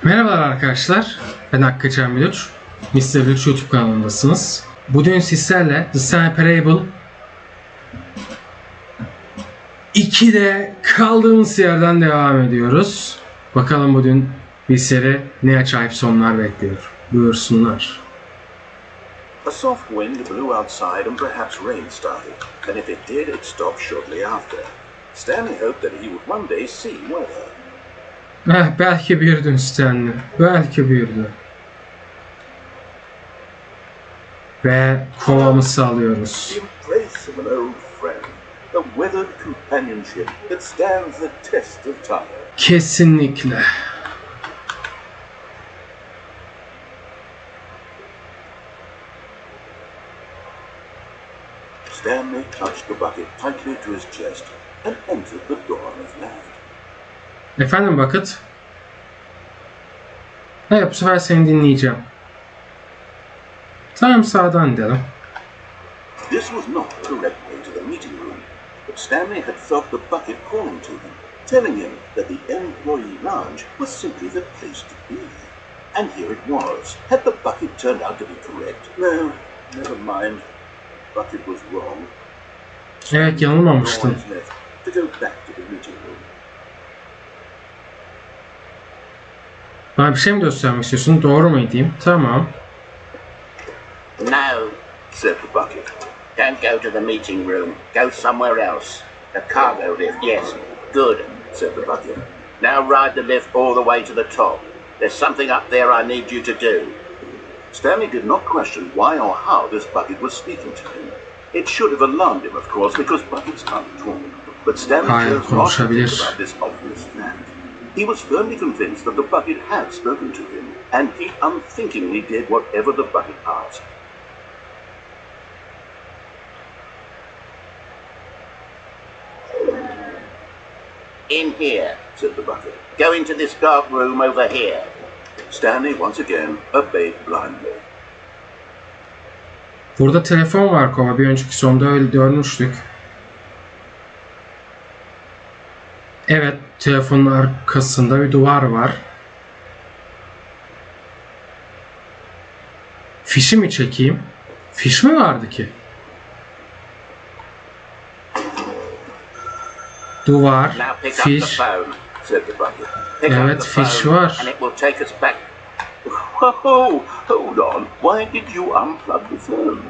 Merhabalar arkadaşlar, ben Hakkıcan Bülüç. Mr. Bülüç YouTube kanalındasınız. Bugün sizlerle The Stanley Parable 2'de kaldığımız yerden devam ediyoruz. Bakalım bugün bizleri ne acayip sonlar bekliyor. Buyursunlar. A soft wind blew outside and perhaps rain started, and if it did, it stopped shortly after. Stanley hoped that he would one day see weather. Belki büyürdün Stanley. Belki büyürdü. Ve kovamızı alıyoruz. The embrace of an old friend, a weathered companionship that stands the test of time. Kesinlikle. Stanley touched the bucket tightly to his chest and entered the door on his left. Efendim Bucket? Evet, bu sefer seni dinleyeceğim. Tamam, sağdan dedim. This was not the correct way to the meeting room, but Stanley had felt the bucket calling to him, telling him that the employee lounge was simply the place to be. And here it was. Had the bucket turned out to be correct? No, never mind. The bucket was wrong. Evet, yanılmamıştım. Always left to go back to the meeting room. Bana bir şey mi göstermek istiyorsun? Doğru mu edeyim? Tamam. No, said the bucket. Don't go to the meeting room. Go somewhere else. The cargo lift, yes. Good, said the bucket. Now ride the lift all the way to the top. There's something up there I need you to do. Stanley did not question why or how this bucket was speaking to him. It should have alarmed him, of course, because buckets can't talk. But Stanley chose not to think about this obvious fact. He was firmly convinced that the bucket had spoken to him, and he unthinkingly did whatever the bucket asked. In here, said the bucket. Go into this dark room over here. Stanley once again obeyed blindly. Burada telefon var Kova. Bir önceki sonda öyle görmüştük. Evet, telefonun arkasında bir duvar var. Fişi mi çekeyim? Fiş mi vardı ki? Duvar, fiş. Evet, fiş var. Whoa, hold on. Why did you unplug the phone?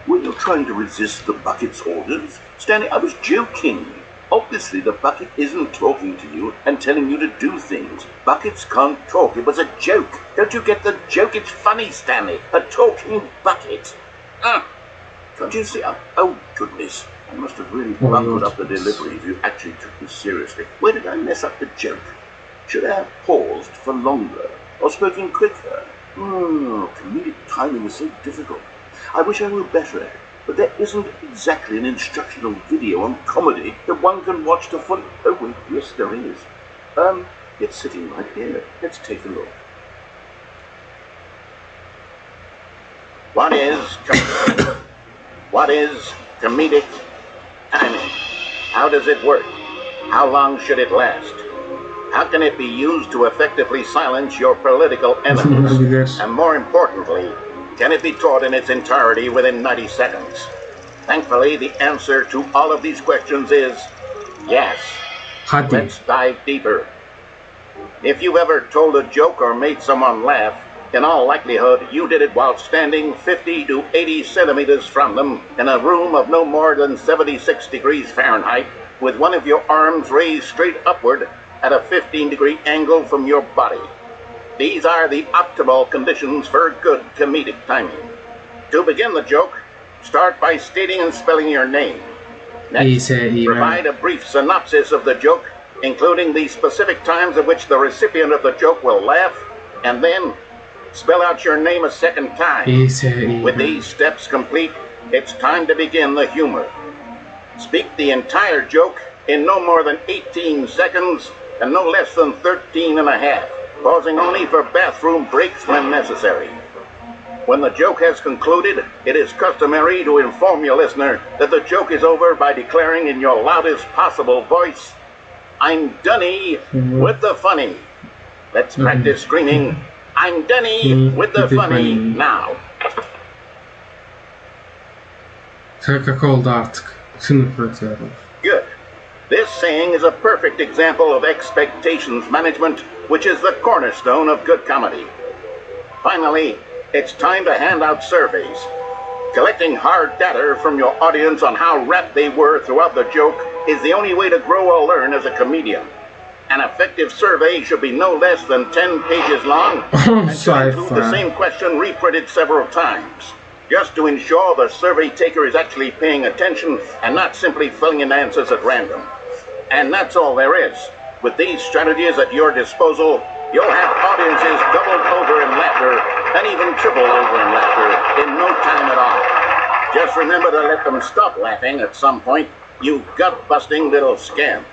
Were you trying to resist the bucket's orders? Stanley, I was joking. Obviously, the bucket isn't talking to you and telling you to do things. Buckets can't talk. It was a joke. Don't you get the joke? It's funny, Stanley. A talking bucket. Can't you see? Oh, goodness. I must have really bungled up the delivery if you actually took this seriously. Where did I mess up the joke? Should I have paused for longer or spoken quicker? Comedic timing is so difficult. I wish I were better at it. But there isn't exactly an instructional video on comedy that one can watch to fully... Oh, wait, yes, there is. It's sitting right here. Let's take a look. What is comedic timing? How does it work? How long should it last? How can it be used to effectively silence your political enemies? And more importantly, can it be taught in its entirety within 90 seconds? Thankfully, the answer to all of these questions is yes. Let's dive deeper. If you ever told a joke or made someone laugh, in all likelihood, you did it while standing 50 to 80 centimeters from them in a room of no more than 76 degrees Fahrenheit, with one of your arms raised straight upward at a 15-degree angle from your body. These are the optimal conditions for good comedic timing. To begin the joke, start by stating and spelling your name. Next, provide a brief synopsis of the joke, including the specific times at which the recipient of the joke will laugh, and then spell out your name a second time. With these steps complete, it's time to begin the humor. Speak the entire joke in no more than 18 seconds and no less than 13 and a half. Pausing only for bathroom breaks when necessary. When the joke has concluded, it is customary to inform your listener that the joke is over by declaring in your loudest possible voice, I'm Dunny with the funny. Let's practice screaming, I'm Denny with the funny now. Kaka oldu artık. Sınıf bırakıyorum. Good. This saying is a perfect example of expectations management, which is the cornerstone of good comedy. Finally, it's time to hand out surveys. Collecting hard data from your audience on how rapt they were throughout the joke is the only way to grow or learn as a comedian. An effective survey should be no less than 10 pages long and should include the same question reprinted several times, just to ensure the survey taker is actually paying attention and not simply filling in answers at random. And that's all there is. With these strategies at your disposal, you'll have audiences doubled over in laughter and even tripled over in laughter in no time at all. Just remember to let them stop laughing at some point, you gut-busting little scamp.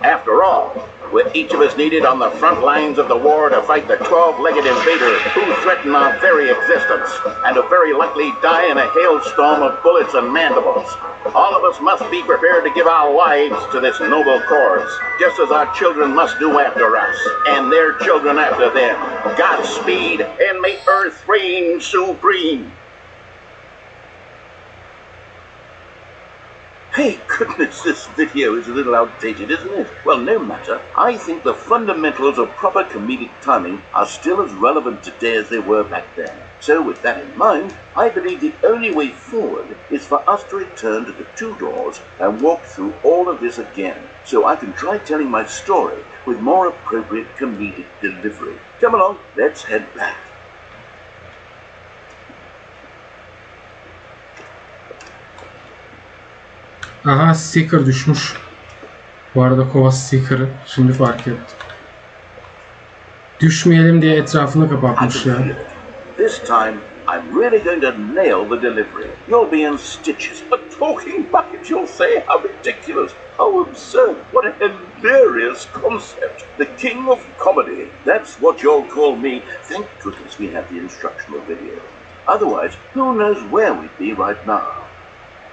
After all, with each of us needed on the front lines of the war to fight the 12-legged invader who threaten our very existence, and to very likely die in a hailstorm of bullets and mandibles, all of us must be prepared to give our lives to this noble cause, just as our children must do after us, and their children after them. Godspeed, and may Earth reign supreme. Hey, goodness, this video is a little outdated, isn't it? Well, no matter. I think the fundamentals of proper comedic timing are still as relevant today as they were back then. So, with that in mind, I believe the only way forward is for us to return to the two doors and walk through all of this again, so I can try telling my story with more appropriate comedic delivery. Come along, let's head back. Aha, sticker düşmüş. Bu arada Kova sticker'ı şimdi fark ettim. Düşmeyelim diye etrafını kapatmış ya. This time I'm really going to nail the delivery. You'll be in stitches. A talking bucket, you'll say? How ridiculous. How absurd. What a hilarious concept. The king of comedy. That's what you'll call me. Thank goodness we have the instructional video. Otherwise, who knows where we'd be right now.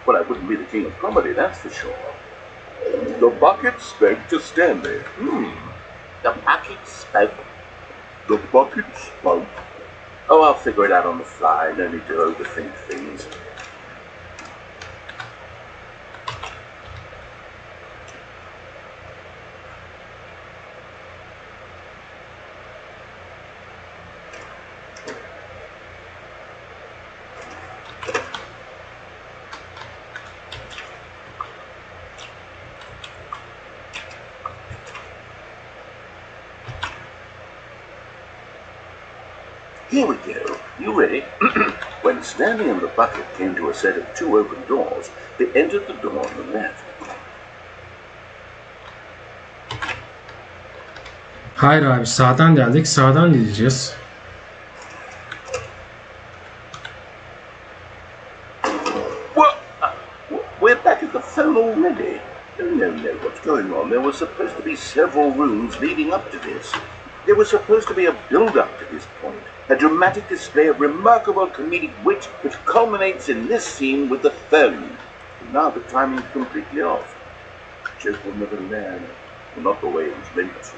Well, I wouldn't be the king of comedy, that's for sure. The bucket spoke to Stanley. The bucket spoke? The bucket spoke. Oh, I'll figure it out on the fly. No need to overthink things. Here we go. You ready? When Stanley and the bucket came to a set of two open doors, they entered the door on the left. Hayır abi, sağdan geldik, sağdan gideceğiz. What? We're back at the phone already? No, what's going on? There were supposed to be several rooms leading up to this. There was supposed to be a build-up to this point. A dramatic display of remarkable comedic wit which culminates in this scene with the phone. And now the timing's completely off. The joke will never land. Well, not the way it was meant to.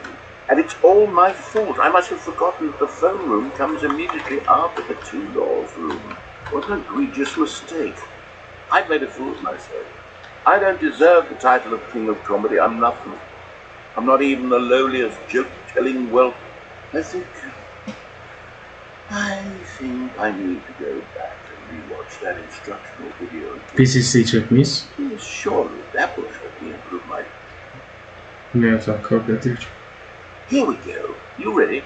And it's all my fault. I must have forgotten that the phone room comes immediately after the two doors room. What an egregious mistake. I've made a fool of myself. I don't deserve the title of King of Comedy. I'm nothing. I'm not even the lowliest joke-telling whelp. I think I need to go back and rewatch that instructional video. Biz izleyecek miyiz? Surely that will help me improve my... Ne yazar, kabul edici. Here we go. You ready?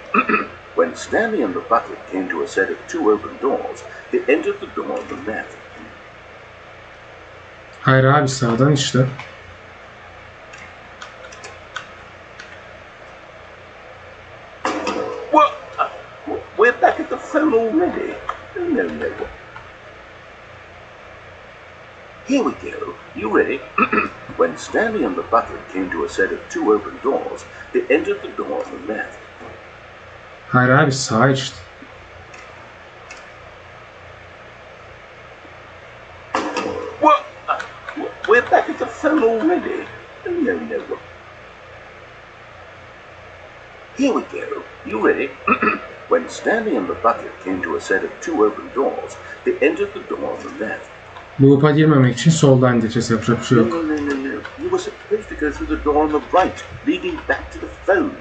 When Stanley and the bucket came to a set of two open doors, they entered the door on the left. Hayır abi, sağdan işte. We're back at the phone already. No. Here we go. You ready? When Stanley and the bucket came to a set of two open doors, they entered the door on the left. Hayır abi, sağ işte. What? We're back at the phone already. No. Here we go. You ready? When Stanley and the bucket came to a set of two open doors, they entered the door on the left. Loop'a girmemek için soldan gideceğiz. Yapacak bir şey yok. No. You were supposed to go through the door on the right, leading back to the phone.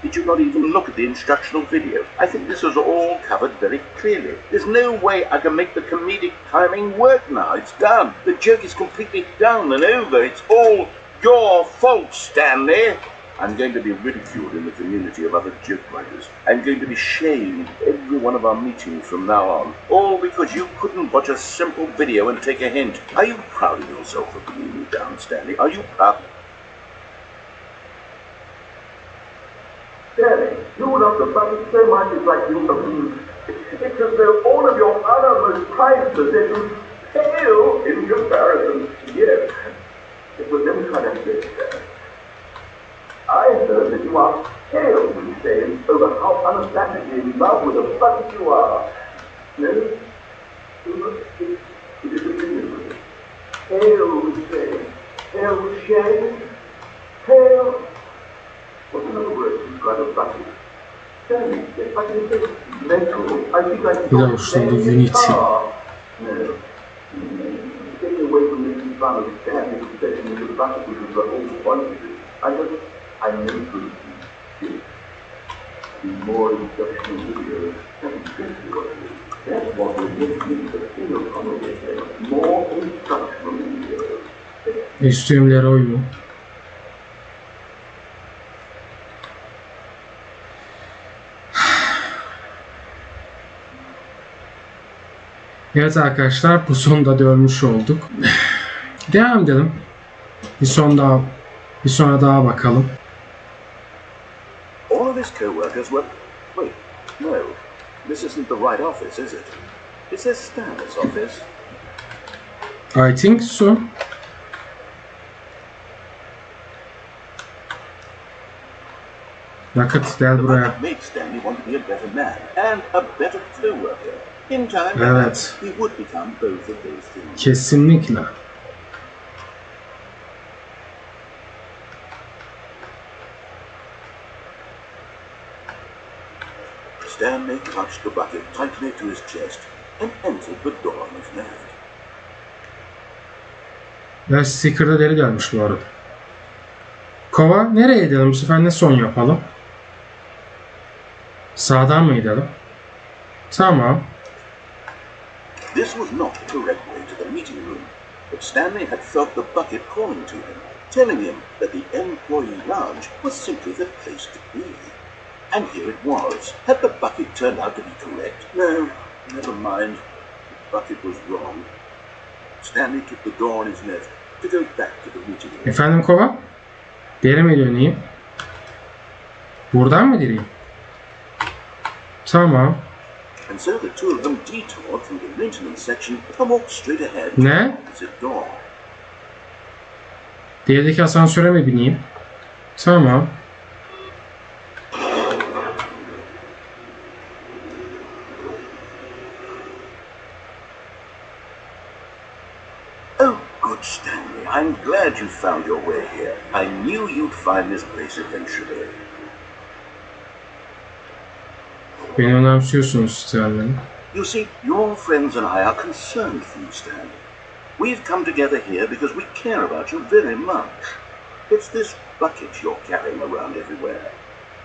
Did you not even look at the instructional video? I think this was all covered very clearly. There's no way I can make the comedic timing work now. It's done. The joke is completely done and over. It's all your fault, Stanley. I'm going to be ridiculed in the community of other joke writers. I'm going to be shamed every one of our meetings from now on. All because you couldn't watch a simple video and take a hint. Are you proud of yourself for bringing me down, Stanley? Are you proud? Stanley, you love the bucket so much it's like you abuse. It's as though all of your other most prized possessions pale in comparison. Yes, it was them kind of thing. I heard that you are pale these days over how unabashedly in love with a bucket you are. No? It is a thing. Pale with shame. Pale with shame. Pale. What's another word to describe a bucket? Tell me, if I can say mental, I think I can No, so the unity. No. Getting away from making fun of Stanley's obsession with the bucket, which is what all wanted to do. I know good things. The more instructional videos, that's what will make me the single conversation. More instructional videos. Üstümleri oyunu. Evet arkadaşlar, bu sonda görmüş olduk. Devam edelim. Bir sonra daha bakalım. All of his co-workers were... Wait, no. This isn't the right office, is it? Is this Stanley's office? I think so. Nakit gel buraya. It made Stanley want to be a better man and a better co-worker. In time, Evet. he would become both of those things. Kesinlikle. Stanley clutched the bucket tightly to his chest and entered the door on his left. Ya sticker'da deri gelmiş bu arada. Kova nereye gidelim? Bu sefer ne son yapalım? Sağdan mı gidelim? Tamam. This was not the correct way to the meeting room, but Stanley had felt the bucket calling to him, telling him that the employee lounge was simply the place to be. And here it was. Had the bucket turned out to be correct? No, never mind. The bucket was wrong. Stanley took the door on his left to go back to the meeting room. Efendim Kova? Geri mi döneyim? Buradan mı gireyim? Tamam. And so the two of them detoured through the maintenance section and walked straight ahead to Ne? the opposite door. Diğerdeki asansöre mi bineyim? Tamam. Oh, good Stanley. I'm glad you found your way here. I knew you'd find this place eventually. Beni önemsiyorsunuz Stanley. You see, your friends and I are concerned for you, Stanley. We've come together here because we care about you very much. It's this bucket you're carrying around everywhere.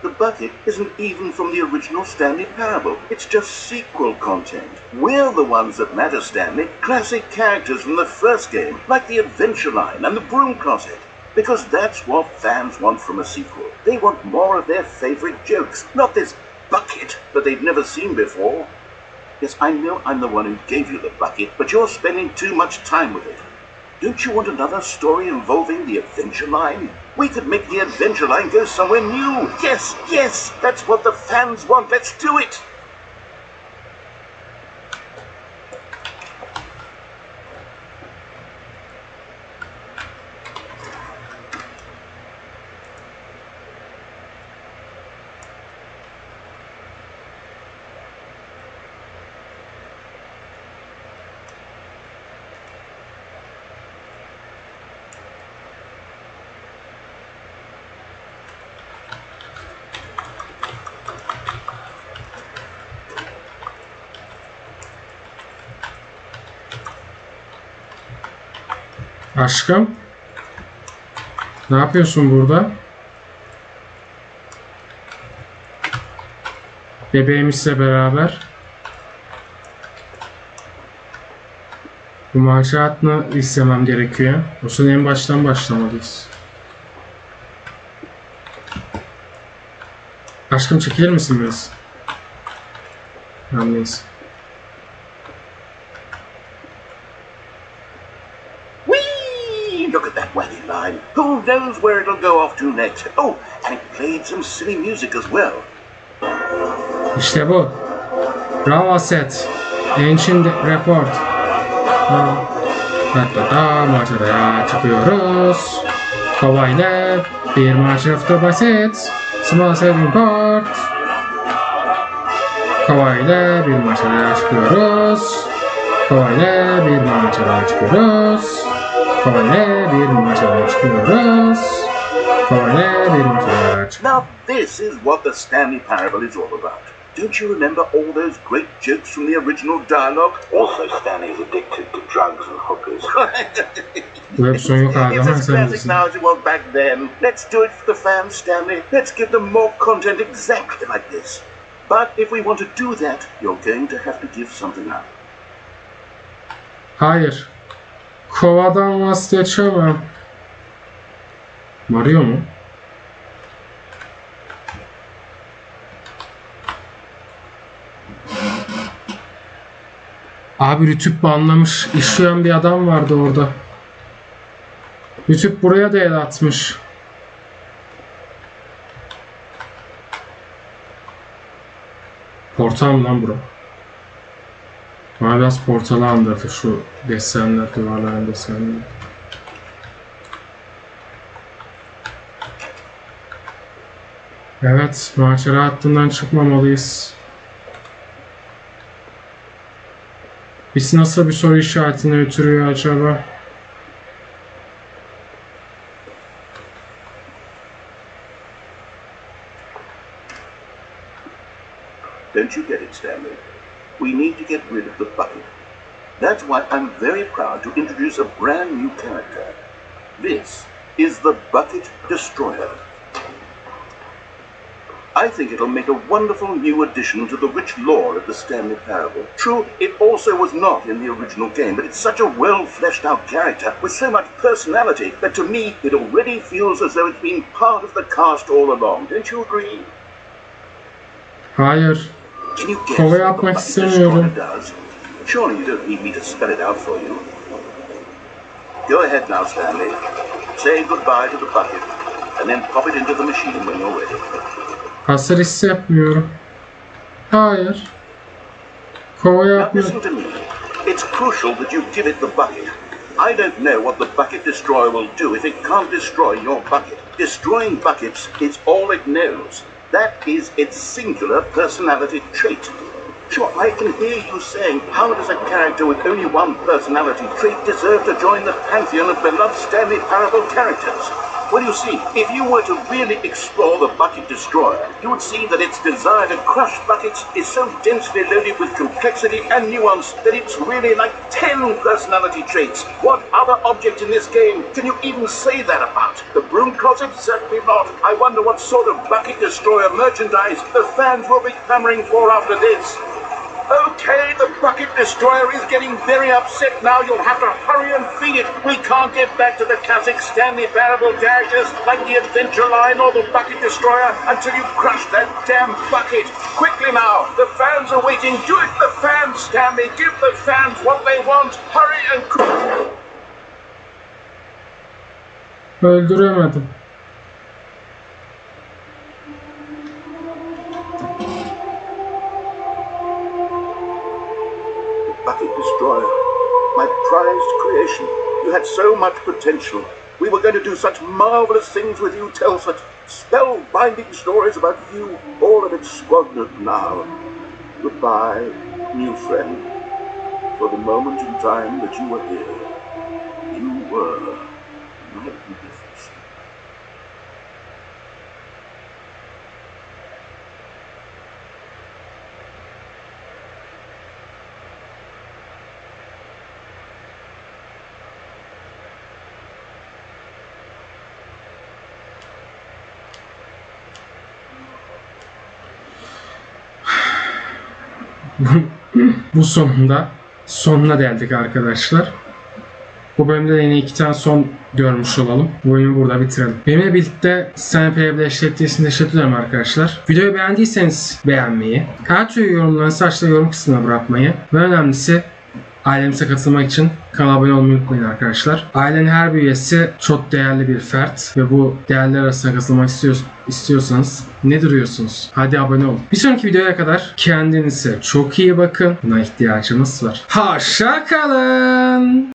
The bucket isn't even from the original Stanley parable. It's just sequel content. We're the ones that matter, Stanley. Classic characters from the first game, like the adventure line and the broom closet. Because that's what fans want from a sequel. They want more of their favorite jokes, not this bucket that they've never seen before. Yes, I know I'm the one who gave you the bucket, but you're spending too much time with it. Don't you want another story involving the adventure line? We could make the adventure line go somewhere new. Yes, yes, that's what the fans want. Let's do it. Aşkım. Ne yapıyorsun burada? Bebeğimizle beraber. Bu maceratını istemem gerekiyor. O yüzden en baştan başlamalıyız. Aşkım çekilir misin biraz? Neyse. Look at that wacky line. Who knows where it'll go off to next? Oh, and it played some silly music as well. İşte bu. Bravo set. İçin report. Hatta maceraya çıkıyoruz. Kovayla bir macerafta basit. Small set report. Kovayla bir maceraya çıkıyoruz. Kovayla bir maceraya çıkıyoruz. Kovayla bir maceraya çıkıyoruz. Kovayla bir maceraya çıkıyoruz. Now this is what the Stanley parable is all about. Don't you remember all those great jokes from the original dialogue? Also, Stanley is addicted to drugs and hookers. It's as classic now as it was back then. Let's do it for the fans, Stanley. Let's give them more content exactly like this. But if we want to do that, you're going to have to give something up. Hayır. Kova'dan vazgeçemem. Mario mu? Abi Rütük banlamış. İşleyen bir adam vardı orada. Rütük buraya da el atmış. Portal mı lan bura? Bana biraz portalı andırdı şu desenler, duvarların desenleri. Evet, macera hattından çıkmamalıyız. Biz nasıl bir soru işaretine götürüyor acaba? Don't you get it, Stanley? We need to get rid of the bucket. That's why I'm very proud to introduce a brand new character. This is the Bucket Destroyer. I think it'll make a wonderful new addition to the rich lore of the Stanley parable. True, it also was not in the original game, but it's such a well-fleshed-out character with so much personality that to me it already feels as though it's been part of the cast all along. Don't you agree? Hayır. Can you guess Kova what the yapmak Bucket istemiyorum. Destroyer does? Surely you don't need me to spell it out for you. Go ahead now, Stanley. Say goodbye to the bucket, and then pop it into the machine when you're ready. Hasar hissetmiyorum. Hayır. Kova Now yapmıyor. listen to me. It's crucial that you give it the bucket. I don't know what the Bucket Destroyer will do if it can't destroy your bucket. Destroying buckets is all it knows. That is its singular personality trait. Sure, I can hear you saying, how does a character with only one personality trait deserve to join the pantheon of beloved Stanley Parable characters? Well, you see, if you were to really explore the Bucket Destroyer, you would see that its desire to crush buckets is so densely loaded with complexity and nuance that it's really like 10 personality traits. What other object in this game can you even say that about? The broom closet? Certainly not. I wonder what sort of Bucket Destroyer merchandise the fans will be clamoring for after this. Okay, the Bucket Destroyer is getting very upset now. You'll have to hurry and feed it. We can't get back to the classic Stanley Parable characters like the Adventure Line or the Bucket Destroyer until you crush that damn bucket. Quickly now, the fans are waiting. Do it, the fans, Stanley. Give the fans what they want. Hurry and... Öldüremedim. Bucket Destroyer, my prized creation. You had so much potential. We were going to do such marvelous things with you, tell such spellbinding stories about you. All of it squandered now. Goodbye, new friend. For the moment in time that you were here, you were magnificent. Bu sonunda sonuna geldik arkadaşlar. Bu bölümde de yine 2 tane son görmüş olalım. Bu bölümü burada bitirelim. Benimle birlikte Stanley Playable eşlettiği teşekkür ederim arkadaşlar. Videoyu beğendiyseniz beğenmeyi, her türlü yorumlarınızı aşağıda yorum kısmına bırakmayı ve önemlisi ailemize katılmak için kanala abone olmayı unutmayın arkadaşlar. Ailenin her bir üyesi çok değerli bir fert ve bu değerler arasına katılmak istiyorsanız ne duruyorsunuz? Hadi abone olun. Bir sonraki videoya kadar kendinize çok iyi bakın. Buna ihtiyacımız var. Hoşça kalın.